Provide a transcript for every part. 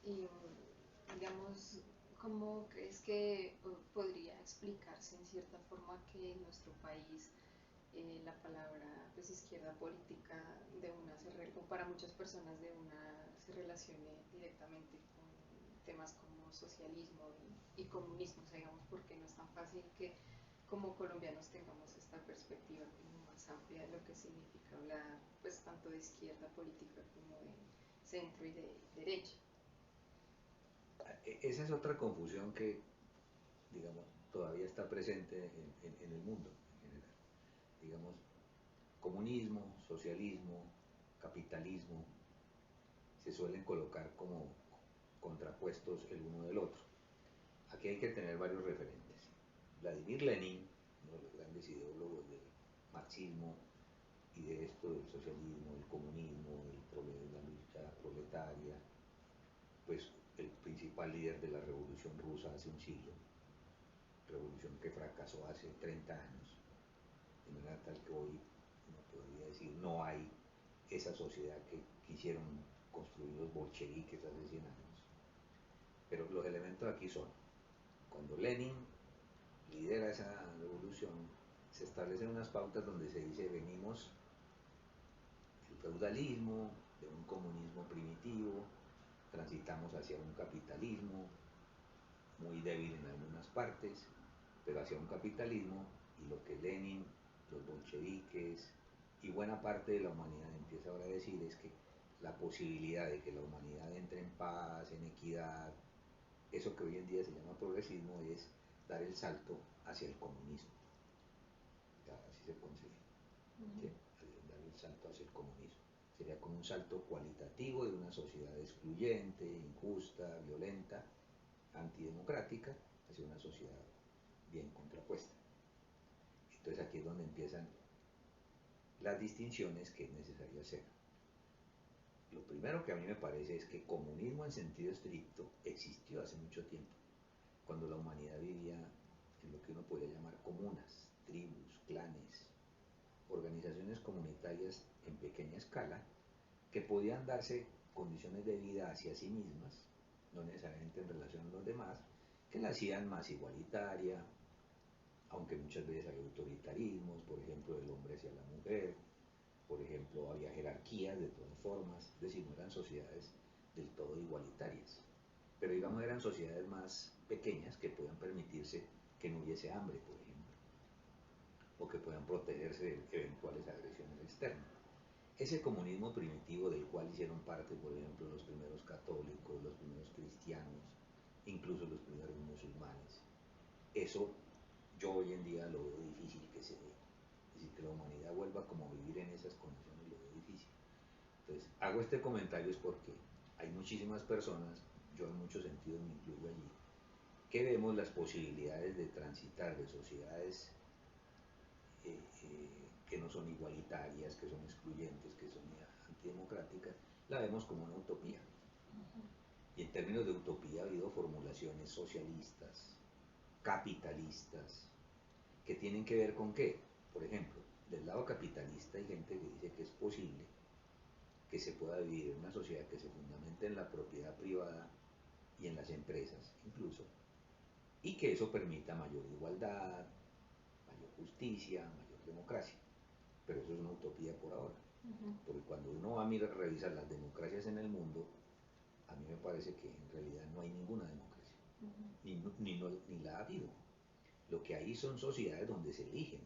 Y digamos, ¿cómo crees que podría explicarse en cierta forma que en nuestro país la palabra pues, izquierda política de una o para muchas personas de una se relacione directamente con temas como socialismo y comunismo, o sea, digamos, porque no es tan fácil que como colombianos tengamos esta perspectiva como más amplia de lo que significa hablar pues tanto de izquierda política como de centro y de derecha. Esa es otra confusión que, digamos, todavía está presente en el mundo en general. Digamos, comunismo, socialismo, capitalismo, se suelen colocar como contrapuestos el uno del otro. Aquí hay que tener varios referentes. Vladimir Lenin, uno de los grandes ideólogos del marxismo y de esto del socialismo, del comunismo, de la lucha proletaria, pues el principal líder de la revolución rusa hace un siglo, revolución que fracasó hace 30 años, de manera tal que hoy uno podría decir no hay esa sociedad que quisieron construir los bolcheviques hace 100 años. Pero los elementos aquí son, cuando Lenin lidera esa revolución, se establecen unas pautas donde se dice venimos del feudalismo, de un comunismo primitivo, transitamos hacia un capitalismo muy débil en algunas partes, pero hacia un capitalismo, y lo que Lenin, los bolcheviques y buena parte de la humanidad empieza ahora a decir es que la posibilidad de que la humanidad entre en paz, en equidad, eso que hoy en día se llama progresismo, es dar el salto hacia el comunismo. Ya, así se consigue. ¿Sí? Dar el salto hacia el comunismo. Sería como un salto cualitativo de una sociedad excluyente, injusta, violenta, antidemocrática, hacia una sociedad bien contrapuesta. Entonces aquí es donde empiezan las distinciones que es necesario hacer. Lo primero que a mí me parece es que comunismo en sentido estricto existió hace mucho tiempo, cuando la humanidad vivía en lo que uno podría llamar comunas, tribus, clanes, organizaciones comunitarias en pequeña escala que podían darse condiciones de vida hacia sí mismas, no necesariamente en relación a los demás, que la hacían más igualitaria, aunque muchas veces hay autoritarismos, por ejemplo, del hombre hacia la mujer, por ejemplo, había jerarquías de todas formas, es decir, no eran sociedades del todo igualitarias, pero digamos eran sociedades más pequeñas que podían permitirse que no hubiese hambre, por ejemplo, o que puedan protegerse de eventuales agresiones externas. Ese comunismo primitivo del cual hicieron parte, por ejemplo, los primeros católicos, los primeros cristianos, incluso los primeros musulmanes, eso yo hoy en día lo veo difícil que se dé. Es decir, que la humanidad vuelva como a vivir en esas condiciones lo veo difícil. Entonces, hago este comentario es porque hay muchísimas personas, yo en muchos sentidos me incluyo allí, que vemos las posibilidades de transitar de sociedades que no son igualitarias, que son excluyentes, que son antidemocráticas, la vemos como una utopía. Y en términos de utopía ha habido formulaciones socialistas, capitalistas, que tienen que ver con qué. Por ejemplo, del lado capitalista hay gente que dice que es posible que se pueda vivir en una sociedad que se fundamente en la propiedad privada y en las empresas incluso, y que eso permita mayor igualdad, mayor justicia, mayor democracia. Pero eso es una utopía por ahora. Porque cuando uno va a mirar, revisar las democracias en el mundo, a mí me parece que en realidad no hay ninguna democracia, ni la ha habido. Lo que hay son sociedades donde se eligen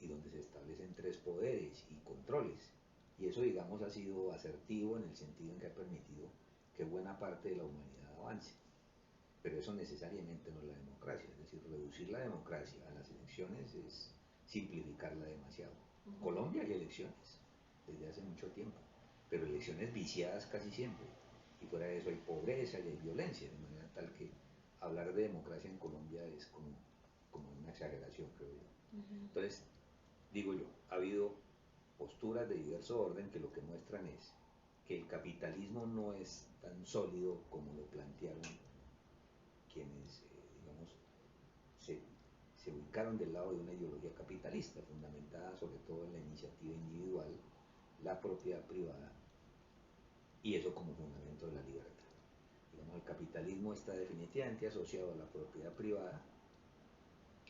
y donde se establecen tres poderes y controles. Y eso, digamos, ha sido asertivo en el sentido en que ha permitido que buena parte de la humanidad avance. Pero eso necesariamente no es la democracia. Es decir, reducir la democracia a las elecciones es simplificarla demasiado. Colombia hay elecciones desde hace mucho tiempo, pero elecciones viciadas casi siempre. Y fuera de eso hay pobreza y hay violencia, de manera tal que hablar de democracia en Colombia es como una exageración, creo yo. Entonces, digo yo, ha habido posturas de diverso orden que lo que muestran es que el capitalismo no es tan sólido como lo plantearon quienes, digamos, se, se ubicaron del lado de una ideología capitalista, fundamentada sobre todo en la iniciativa individual, la propiedad privada, y eso como fundamento de la libertad. el capitalismo está definitivamente asociado a la propiedad privada,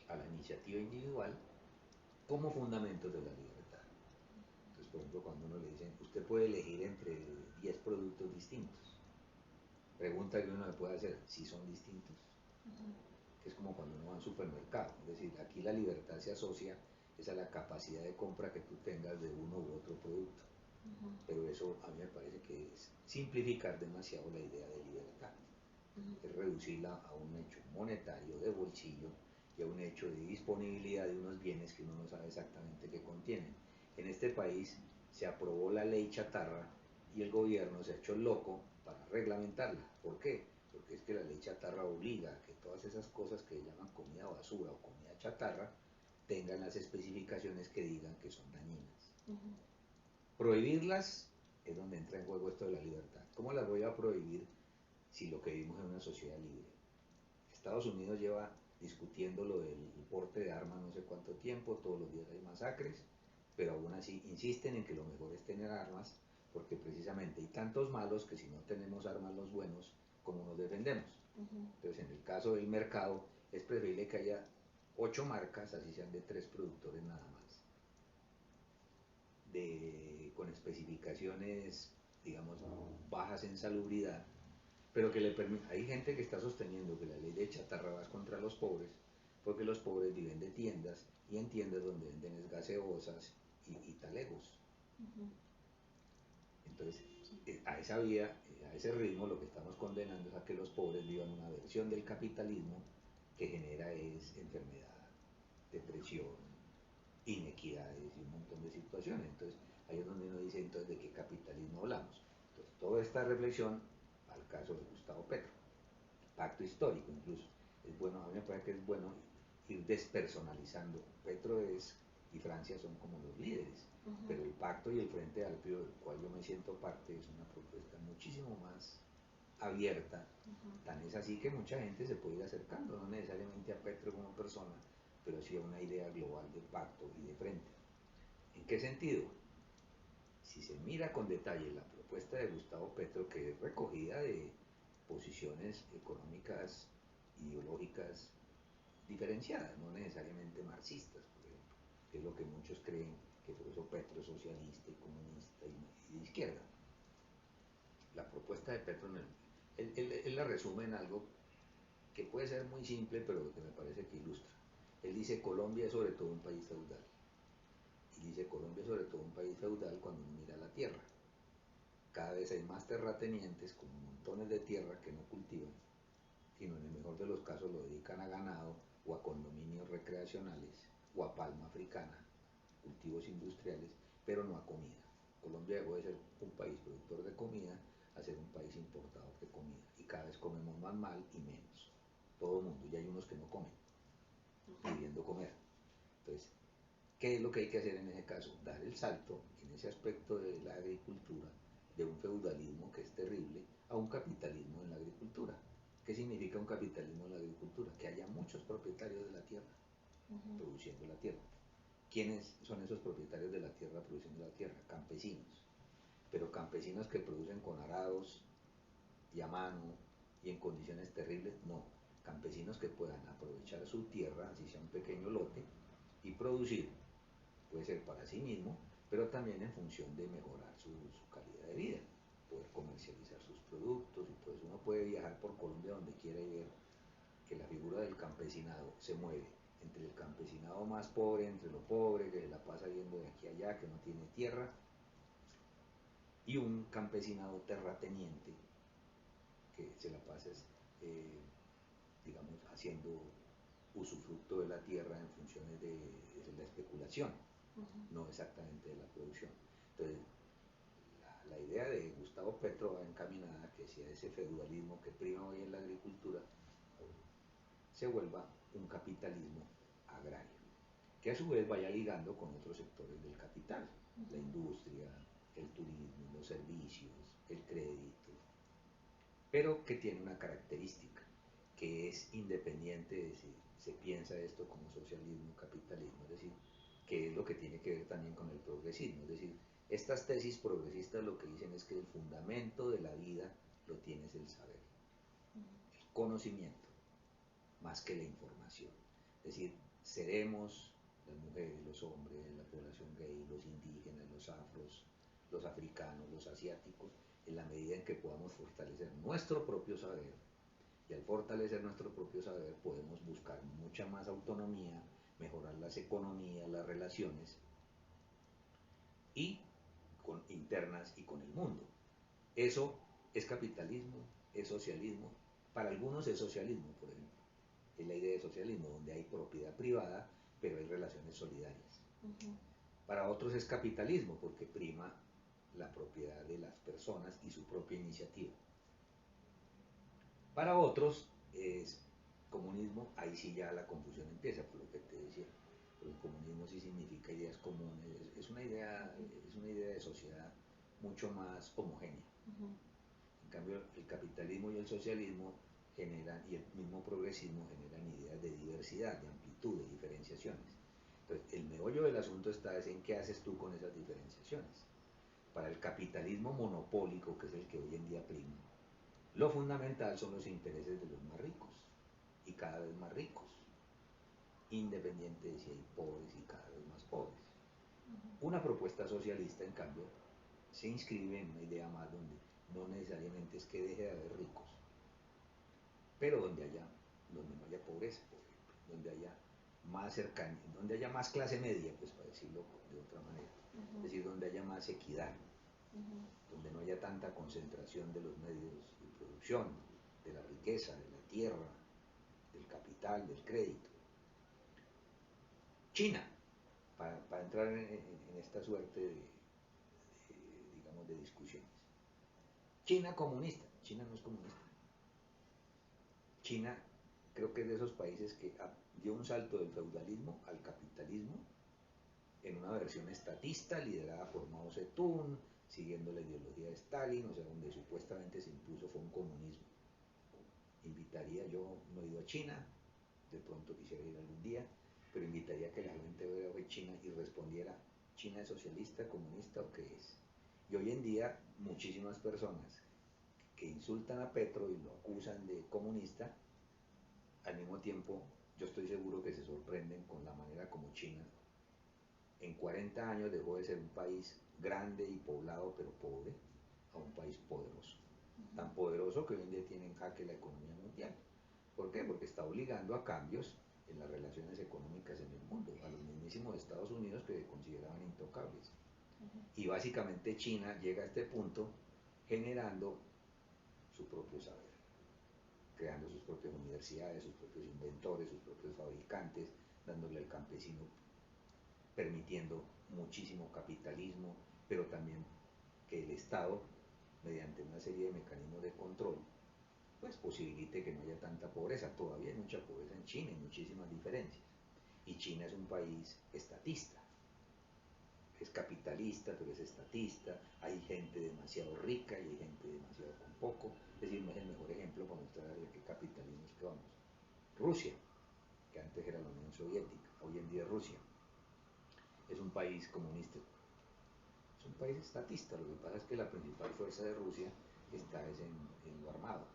a la iniciativa individual, como fundamentos de la libertad. Entonces, por ejemplo, cuando uno le dicen, usted puede elegir entre 10 productos distintos, pregunta que uno le puede hacer, si son distintos, que es como cuando uno va al supermercado, es decir, aquí la libertad se asocia es a la capacidad de compra que tú tengas de uno u otro producto, pero eso a mí me parece que es simplificar demasiado la idea de libertad, es reducirla a un hecho monetario, de bolsillo, y a un hecho de disponibilidad de unos bienes que uno no sabe exactamente qué contienen. En este país se aprobó la ley chatarra y el gobierno se ha hecho loco para reglamentarla. ¿Por qué? Porque es que la ley chatarra obliga a que todas esas cosas que llaman comida basura o comida chatarra tengan las especificaciones que digan que son dañinas. Prohibirlas es donde entra en juego esto de la libertad. ¿Cómo las voy a prohibir si lo que vivimos es una sociedad libre? Estados Unidos lleva discutiendo lo del porte de armas no sé cuánto tiempo, todos los días hay masacres, pero aún así insisten en que lo mejor es tener armas, porque precisamente hay tantos malos que si no tenemos armas los buenos, ¿cómo nos defendemos? Entonces, en el caso del mercado, es preferible que haya 8 marcas, así sean de 3 productores nada más, con especificaciones, digamos, bajas en salubridad, pero que le permite. Hay gente que está sosteniendo que la ley de chatarra va contra los pobres, porque los pobres viven de tiendas, y en tiendas donde venden gaseosas y talegos. Entonces, a esa vía, a ese ritmo, lo que estamos condenando es a que los pobres vivan una versión del capitalismo que genera es enfermedad, depresión, inequidades y un montón de situaciones. Entonces, ahí es donde uno dice, entonces, ¿de qué capitalismo hablamos? Entonces, toda esta reflexión al caso de Gustavo Petro, pacto histórico incluso. Es bueno, a mí me parece que es bueno ir despersonalizando. Petro y Francia son como los líderes, pero el pacto y el Frente Amplio, del cual yo me siento parte, es una propuesta muchísimo más abierta. Tan es así que mucha gente se puede ir acercando, no necesariamente a Petro como persona, pero sí a una idea global de pacto y de frente. ¿En qué sentido? Si se mira con detalle la propuesta de Gustavo Petro, que es recogida de posiciones económicas, ideológicas diferenciadas, no necesariamente marxistas, por ejemplo, que es lo que muchos creen, que por eso Petro es socialista y comunista y de izquierda. La propuesta de Petro, él la resume en algo que puede ser muy simple, pero que me parece que ilustra. Él dice, Colombia es sobre todo un país feudal. Y dice, Colombia es sobre todo un país feudal cuando uno mira la tierra. Cada vez hay más terratenientes con montones de tierra que no cultivan, sino en el mejor de los casos lo dedican a ganado o a condominios recreacionales o a palma africana, cultivos industriales, pero no a comida. Colombia dejó de ser un país productor de comida a ser un país importador de comida, y cada vez comemos más mal y menos. Todo el mundo, y hay unos que no comen, pidiendo comer. Entonces, ¿qué es lo que hay que hacer en ese caso? Dar el salto en ese aspecto de la agricultura, de un feudalismo que es terrible, a un capitalismo en la agricultura. ¿Qué significa un capitalismo en la agricultura? Que haya muchos propietarios de la tierra produciendo la tierra. ¿Quiénes son esos propietarios de la tierra produciendo la tierra? Campesinos. Pero campesinos que producen con arados y a mano y en condiciones terribles, no. Campesinos que puedan aprovechar su tierra, así sea un pequeño lote, y producir. Puede ser para sí mismo, pero también en función de mejorar su calidad de vida, poder comercializar sus productos, y pues uno puede viajar por Colombia donde quiera y ver que la figura del campesinado se mueve entre el campesinado más pobre, entre lo pobre, que se la pasa yendo de aquí a allá, que no tiene tierra, y un campesinado terrateniente, que se la pasa, digamos, haciendo usufructo de la tierra en funciones de la especulación, no exactamente de la producción. Entonces, la idea de Gustavo Petro va encaminada a que si ese feudalismo que prima hoy en la agricultura se vuelva un capitalismo agrario, que a su vez vaya ligando con otros sectores del capital, la industria, el turismo, los servicios, el crédito, pero que tiene una característica, que es independiente de si se piensa esto como socialismo o capitalismo, es decir, que es lo que tiene que ver también con el progresismo, es decir, estas tesis progresistas lo que dicen es que el fundamento de la vida lo tienes el saber. el conocimiento, más que la información. Es decir, seremos las mujeres, los hombres, la población gay, los indígenas, los afros, los africanos, los asiáticos, en la medida en que podamos fortalecer nuestro propio saber. Y al fortalecer nuestro propio saber podemos buscar mucha más autonomía, mejorar las economías, las relaciones y internas y con el mundo. Eso es capitalismo, es socialismo. Para algunos es socialismo, por ejemplo. Es la idea de socialismo, donde hay propiedad privada, pero hay relaciones solidarias. Para otros es capitalismo, porque prima la propiedad de las personas y su propia iniciativa. Para otros es comunismo, ahí sí ya la confusión empieza, por lo que te decía. Porque el comunismo sí significa ideas comunes, es una idea de sociedad mucho más homogénea. En cambio, el capitalismo y el socialismo generan, y el mismo progresismo generan ideas de diversidad, de amplitud, de diferenciaciones. Entonces, el meollo del asunto está en qué haces tú con esas diferenciaciones. Para el capitalismo monopólico, que es el que hoy en día prima, lo fundamental son los intereses de los más ricos, y cada vez más ricos, independiente de si hay pobres y cada vez más pobres. Una propuesta socialista, en cambio, se inscribe en una idea más donde no necesariamente es que deje de haber ricos, pero donde no haya pobreza, por ejemplo, donde haya más cercanía, donde haya más clase media, pues para decirlo de otra manera, es decir, donde haya más equidad, donde no haya tanta concentración de los medios de producción, de la riqueza, de la tierra, del capital, del crédito. China, para entrar en esta suerte digamos, de discusiones. China comunista, China no es comunista. China creo que es de esos países que dio un salto del feudalismo al capitalismo en una versión estatista liderada por Mao Zedong, siguiendo la ideología de Stalin, o sea, donde supuestamente se impuso fue un comunismo. Invitaría, yo no he ido a China, de pronto quisiera ir algún día, pero invitaría a que la gente viera hoy China y respondiera, ¿China es socialista, comunista o qué es? Y hoy en día muchísimas personas que insultan a Petro y lo acusan de comunista, al mismo tiempo yo estoy seguro que se sorprenden con la manera como China en 40 años dejó de ser un país grande y poblado pero pobre a un país poderoso. Tan poderoso que hoy en día tiene en jaque la economía mundial. ¿Por qué? Porque está obligando a cambios en las relaciones económicas en el mundo, a los mismísimos Estados Unidos que se consideraban intocables. Y básicamente China llega a este punto generando su propio saber, creando sus propias universidades, sus propios inventores, sus propios fabricantes, dándole al campesino, permitiendo muchísimo capitalismo, pero también que el Estado, mediante una serie de mecanismos de control, pues posibilite que no haya tanta pobreza. Todavía hay mucha pobreza en China y muchísimas diferencias. Y China es un país estatista. Es capitalista, pero es estatista. Hay gente demasiado rica y hay gente demasiado con poco. Es decir, no es el mejor ejemplo para mostrar de qué capitalismo es que vamos. Rusia, que antes era la Unión Soviética, hoy en día es Rusia. Es un país comunista. Es un país estatista. Lo que pasa es que la principal fuerza de Rusia está en lo armado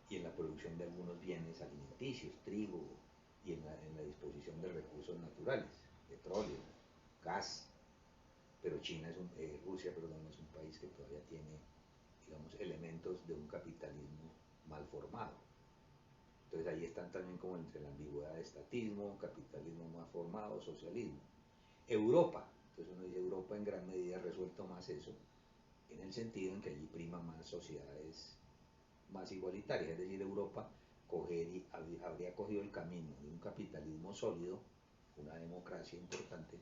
y en la producción de algunos bienes alimenticios, trigo, y en la disposición de recursos naturales, petróleo, gas. Pero Rusia, perdón, es un país que todavía tiene, digamos, elementos de un capitalismo mal formado. Entonces ahí están también como entre la ambigüedad de estatismo, capitalismo mal formado, socialismo. Europa, entonces uno dice Europa en gran medida ha resuelto más eso, en el sentido en que allí prima más sociedades más igualitarias, es decir, Europa habría cogido el camino de un capitalismo sólido, una democracia importante,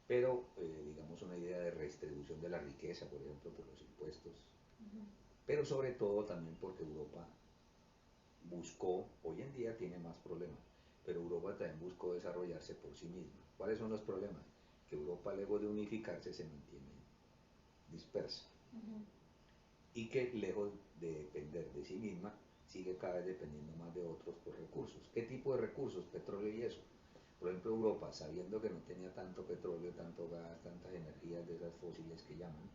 pero digamos una idea de redistribución de la riqueza, por ejemplo, por los impuestos, pero sobre todo también porque Europa buscó, hoy en día tiene más problemas, pero Europa también buscó desarrollarse por sí misma. ¿Cuáles son los problemas? Que Europa, luego de unificarse, se mantiene dispersa y que, lejos de depender de sí misma, sigue cada vez dependiendo más de otros por recursos. ¿Qué tipo de recursos? Petróleo y eso. Por ejemplo, Europa, sabiendo que no tenía tanto petróleo, tanto gas, tantas energías de esas fósiles que llaman,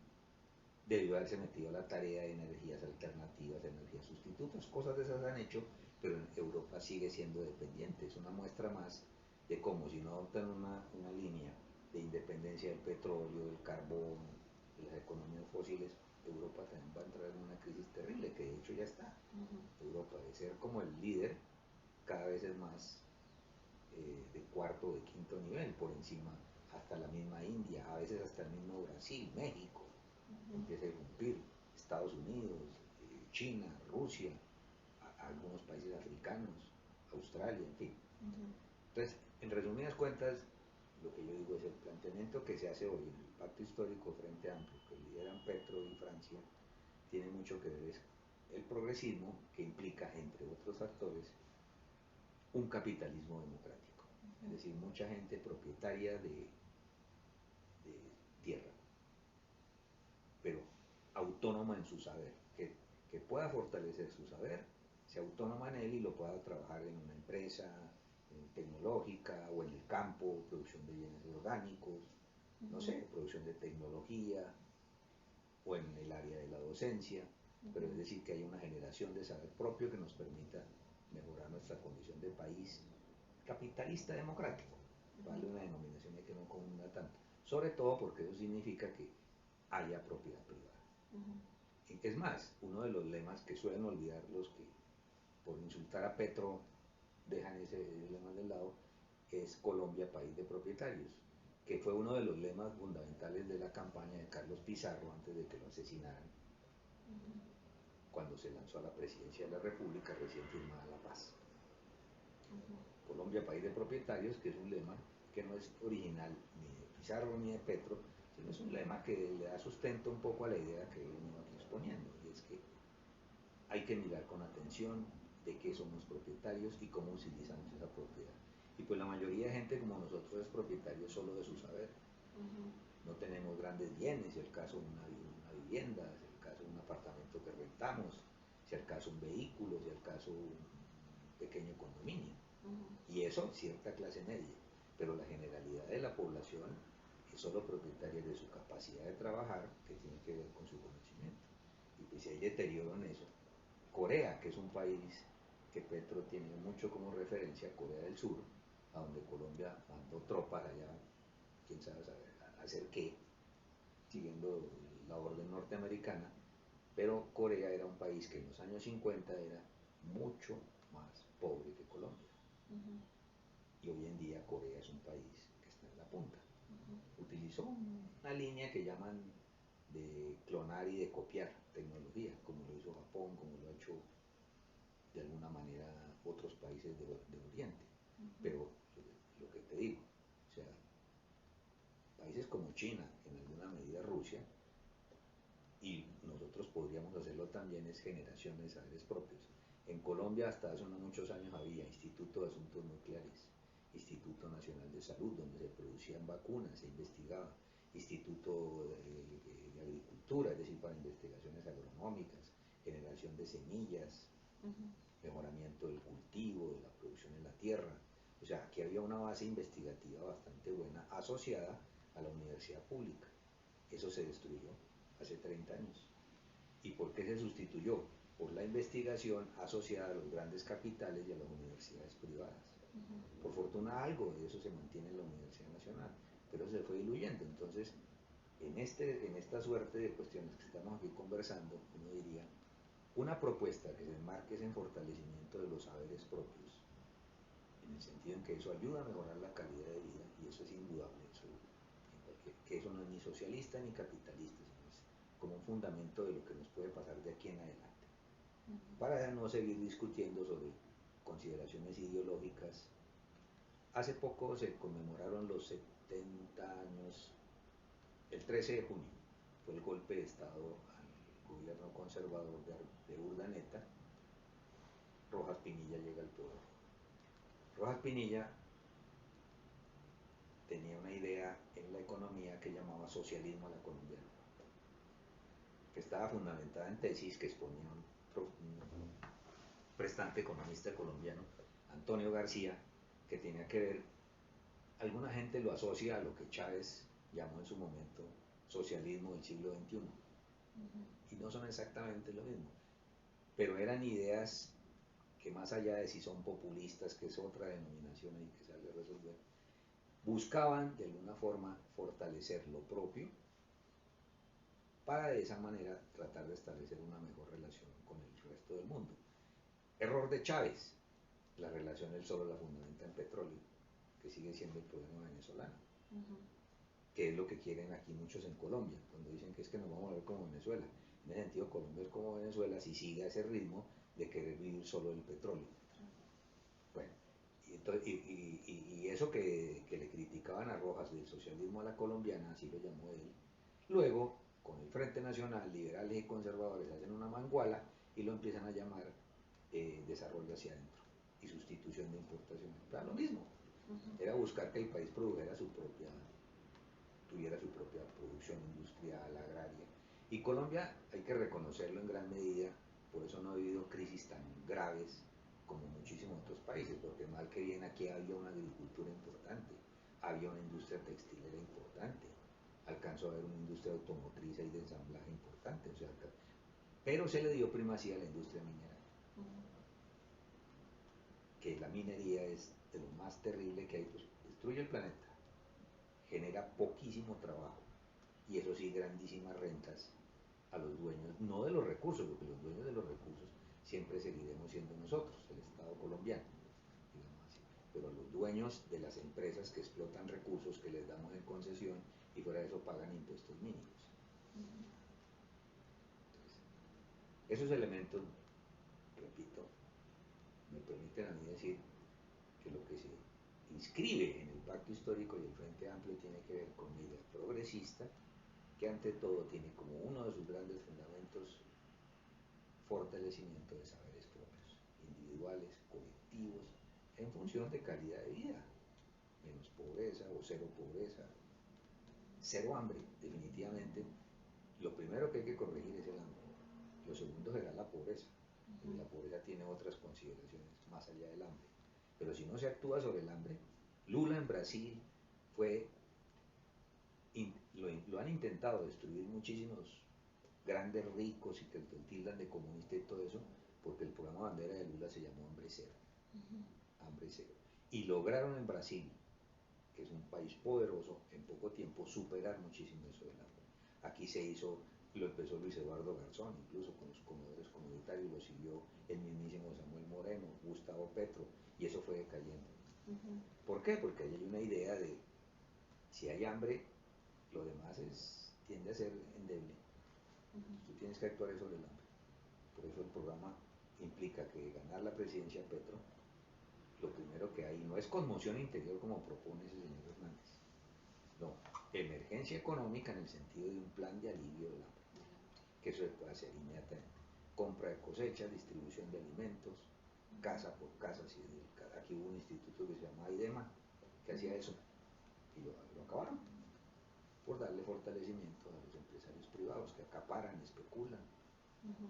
debió haberse metido a la tarea de energías alternativas, de energías sustitutas, cosas de esas han hecho, pero en Europa sigue siendo dependiente. Es una muestra más de cómo si no adoptan una línea de independencia del petróleo, del carbón, de las economías fósiles, Europa también va a entrar en una crisis terrible, que de hecho ya está. Europa, de ser como el líder, cada vez es más de cuarto o de quinto nivel, por encima hasta la misma India, a veces hasta el mismo Brasil, México, empieza a irrumpir, Estados Unidos, China, Rusia, algunos países africanos, Australia, en fin. Entonces, en resumidas cuentas, lo que yo digo es el planteamiento que se hace hoy en el Pacto Histórico Frente Amplio, que lideran Petro y Francia, tiene mucho que ver con el progresismo, que implica, entre otros factores, un capitalismo democrático. Es decir, mucha gente propietaria de tierra, pero autónoma en su saber, que pueda fortalecer su saber, sea autónoma en él y lo pueda trabajar en una empresa tecnológica o en el campo, producción de bienes orgánicos, no sé, producción de tecnología o en el área de la docencia, pero es decir, que hay una generación de saber propio que nos permita mejorar nuestra condición de país capitalista democrático, vale una denominación que no confunda tanto, sobre todo porque eso significa que haya propiedad privada. Es más, uno de los lemas que suelen olvidar los que por insultar a Petro dejan ese lema de lado, es Colombia, país de propietarios, que fue uno de los lemas fundamentales de la campaña de Carlos Pizarro antes de que lo asesinaran, cuando se lanzó a la presidencia de la República recién firmada la paz. Colombia, país de propietarios, que es un lema que no es original ni de Pizarro ni de Petro, sino es un lema que le da sustento un poco a la idea que he venido aquí exponiendo, y es que hay que mirar con atención de qué somos propietarios y cómo utilizamos esa propiedad. Y pues la mayoría de gente como nosotros es propietario solo de su saber. No tenemos grandes bienes, si el caso una vivienda, si el caso un apartamento que rentamos, si el caso un vehículo, si el caso un pequeño condominio. Y eso cierta clase media, pero la generalidad de la población es solo propietaria de su capacidad de trabajar, que tiene que ver con su conocimiento. Y pues si hay deterioro en eso, Corea, que es un país que Petro tiene mucho como referencia, Corea del Sur, a donde Colombia mandó tropas allá, quién sabe hacer qué, siguiendo la orden norteamericana, pero Corea era un país que en los años 50 era mucho más pobre que Colombia. Y hoy en día Corea es un país que está en la punta. Utilizó una línea que llaman de clonar y de copiar tecnología, como lo hizo Japón, como lo ha hecho de alguna manera otros países de Oriente. Pero lo que te digo, o sea, países como China, en alguna medida Rusia, y nosotros podríamos hacerlo también, es generación de saberes propios. En Colombia hasta hace unos muchos años había Instituto de Asuntos Nucleares, Instituto Nacional de Salud, donde se producían vacunas, se investigaba, Instituto de Agricultura, es decir, para investigaciones agronómicas, generación de semillas, mejoramiento del cultivo, de la producción en la tierra. O sea, aquí había una base investigativa bastante buena asociada a la universidad pública. Eso se destruyó hace 30 años. ¿Y por qué se sustituyó? Por la investigación asociada a los grandes capitales y a las universidades privadas. Por fortuna algo de eso se mantiene en la Universidad Nacional, pero se fue diluyendo. Entonces, en esta suerte de cuestiones que estamos aquí conversando, uno diría, una propuesta que se enmarque en fortalecimiento de los saberes propios, en el sentido en que eso ayuda a mejorar la calidad de vida, y eso es indudable, que eso no es ni socialista ni capitalista, sino es como un fundamento de lo que nos puede pasar de aquí en adelante. Para no seguir discutiendo sobre consideraciones ideológicas, hace poco se conmemoraron los 70 años, el 13 de junio, fue el golpe de Estado al gobierno conservador de Urdaneta. Rojas Pinilla llega al poder. Rojas Pinilla tenía una idea en la economía que llamaba socialismo a la colombiana, que estaba fundamentada en tesis que exponía un prestante economista colombiano, Antonio García, que tenía que ver, alguna gente lo asocia a lo que Chávez llamó en su momento socialismo del siglo XXI, Ujú. y no son exactamente lo mismo, pero eran ideas que más allá de si son populistas, que es otra denominación ahí que sale a resolver, buscaban de alguna forma fortalecer lo propio para de esa manera tratar de establecer una mejor relación con el resto del mundo. Error de Chávez, la relación él solo la fundamenta en petróleo, que sigue siendo el problema venezolano, Ujú. que es lo que quieren aquí muchos en Colombia, cuando dicen que es que nos vamos a ver como Venezuela. En ese sentido, Colombia es como Venezuela si sigue ese ritmo de querer vivir solo del petróleo. Bueno, y eso que le criticaban a Rojas del socialismo a la colombiana, así lo llamó él, luego con el Frente Nacional, liberales y conservadores hacen una manguala y lo empiezan a llamar desarrollo hacia adentro y sustitución de importaciones. Era lo mismo, Ujú. era buscar que el país produjera tuviera su propia producción industrial, agraria. Y Colombia, hay que reconocerlo en gran medida, por eso no ha habido crisis tan graves como muchísimos otros países, porque mal que bien aquí había una agricultura importante, había una industria textilera importante, alcanzó a haber una industria automotriz y de ensamblaje importante, o sea, pero se le dio primacía a la industria minera, Ujú. que la minería es de lo más terrible que hay, pues destruye el planeta, genera poquísimo trabajo y eso sí grandísimas rentas a los dueños, no de los recursos, porque los dueños de los recursos siempre seguiremos siendo nosotros, el Estado colombiano, digamos así, pero a los dueños de las empresas que explotan recursos que les damos en concesión y fuera de eso pagan impuestos mínimos. Ujú. Entonces, esos elementos, repito, me permiten a mí decir que lo que se inscribe en el pacto histórico y el Frente Amplio tiene que ver con una idea progresista que ante todo tiene como uno de sus grandes fundamentos fortalecimiento de saberes propios, individuales, colectivos, en función de calidad de vida, menos pobreza o cero pobreza, cero hambre, definitivamente. Lo primero que hay que corregir es el hambre, lo segundo será la pobreza, porque la pobreza tiene otras consideraciones más allá del hambre. Pero si no se actúa sobre el hambre, Lula en Brasil fue, lo han intentado destruir muchísimos grandes ricos y que lo tildan de comunista y todo eso, porque el programa bandera de Lula se llamó Hambre Cero. Ujú. Hambre Cero. Y lograron en Brasil, que es un país poderoso, en poco tiempo superar muchísimo eso del hambre. Aquí se hizo, lo empezó Luis Eduardo Garzón, incluso con los comedores comunitarios, lo siguió el mismísimo Samuel Moreno, Gustavo Petro, y eso fue decayendo. Ujú. ¿Por qué? Porque ahí hay una idea de si hay hambre, lo demás tiende a ser endeble. Ujú. Tú tienes que actuar sobre el hambre. Por eso el programa implica que ganar la presidencia Petro, lo primero que hay no es conmoción interior como propone ese señor Hernández, no, emergencia económica en el sentido de un plan de alivio del hambre, Del hambre. que eso se puede hacer inmediatamente. Compra de cosechas, distribución de alimentos, Ujú. casa por casa. Si aquí hubo un instituto que se llama IDEMA, que hacía Ujú. eso, y lo acabaron por darle fortalecimiento a los empresarios privados que acaparan, especulan. Ujú.